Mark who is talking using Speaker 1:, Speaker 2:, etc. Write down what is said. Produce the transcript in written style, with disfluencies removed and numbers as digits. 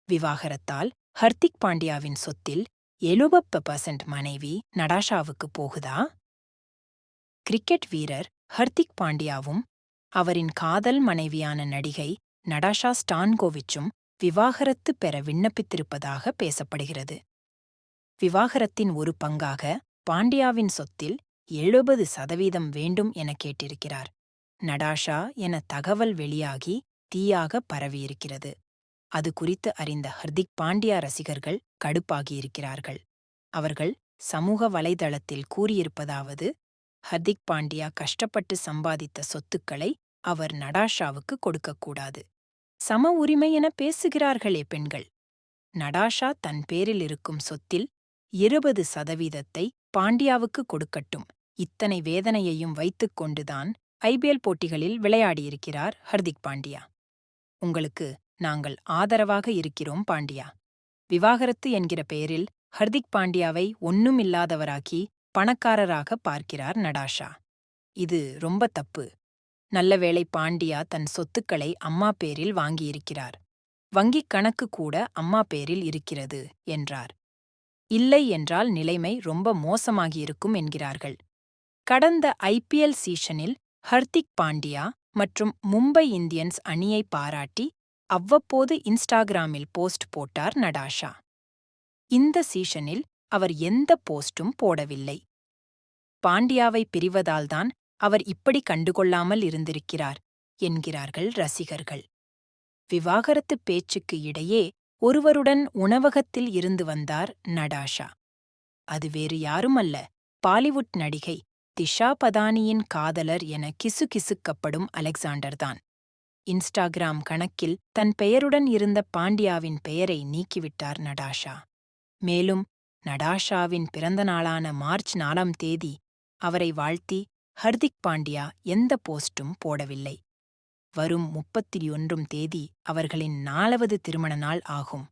Speaker 1: விவாகரத்தால் ஹர்திக் பாண்டியாவின் சொத்தில் 70% மனைவி நடாஷாவுக்கு போகுதா? கிரிக்கெட் வீரர் ஹர்திக் பாண்டியாவும் அவரின் காதல் மனைவியான நடிகை நடாஷா ஸ்டான்கோவிச்சும் விவாகரத்து பெற விண்ணப்பித்திருப்பதாக பேசப்படுகிறது. விவாகரத்தின் ஒரு பங்காக பாண்டியாவின் சொத்தில் 70% வேண்டும் என கேட்டிருக்கிறார். நடாஷா என தகவல் வெளியாகி தீயாக பரவியிருக்கிறது. அது குறித்து அறிந்த ஹர்திக் பாண்டியா ரசிகர்கள் கடுப்பாகியிருக்கிறார்கள். அவர்கள் சமூக வலைதளத்தில் கூறியிருப்பதாவது: ஹர்திக் பாண்டியா கஷ்டப்பட்டு சம்பாதித்த சொத்துக்களை அவர் நடாஷாவுக்கு கொடுக்கக்கூடாது. சம உரிமை என பேசுகிறார்களே பெண்கள். நடாஷா தன் பேரில் இருக்கும் சொத்தில் 20% பாண்டியாவுக்கு கொடுக்கட்டும். இத்தனை வேதனையையும் வைத்துக் கொண்டுதான் ஐபிஎல் போட்டிகளில் விளையாடியிருக்கிறார் ஹர்திக் பாண்டியா. உங்களுக்கு நாங்கள் ஆதரவாக இருக்கிறோம் பாண்டியா. விவாகரத்து என்கிற பெயரில் ஹர்திக் பாண்டியாவை ஒண்ணுமில்லாதவராக்கி பணக்காரராக பார்க்கிறார் நடாஷா. இது ரொம்ப தப்பு. நல்லவேளை பாண்டியா தன் சொத்துக்களை அம்மா பேரில் வாங்கியிருக்கிறார். வங்கிக் கணக்கு கூட அம்மா பேரில் இருக்கிறது என்றார். இல்லை என்றால் நிலைமை ரொம்ப மோசமாகியிருக்கும் என்கிறார்கள். கடந்த ஐபிஎல் சீசனில் ஹர்திக் பாண்டியா மற்றும் மும்பை இந்தியன்ஸ் அணியை பாராட்டி அவ்வப்போது இன்ஸ்டாகிராமில் போஸ்ட் போட்டார் நடாஷா. இந்த சீசனில் அவர் எந்த போஸ்டும் போடவில்லை. பாண்டியாவை பிரிவதால்தான் அவர் இப்படி கண்டுகொள்ளாமல் இருந்திருக்கிறார் என்கிறார்கள் ரசிகர்கள். விவாகரத்து பேச்சுக்கு இடையே ஒருவருடன் உணவகத்தில் இருந்து வந்தார் நடாஷா. அது வேறு யாருமல்ல, பாலிவுட் நடிகை திஷா பதானியின் காதலர் என கிசுகிசுக்கப்படும் அலெக்சாண்டர்தான். இன்ஸ்டாகிராம் கணக்கில் தன் பெயருடன் இருந்த பாண்டியாவின் பெயரை நீக்கிவிட்டார் நடாஷா. மேலும் நடாஷாவின் பிறந்த நாளான மார்ச் 4ஆம் தேதி அவரை வாழ்த்தி ஹர்திக் பாண்டியா எந்த போஸ்டும் போடவில்லை. வரும் 31ஆம் தேதி அவர்களின் 4வது திருமண நாள் ஆகும்.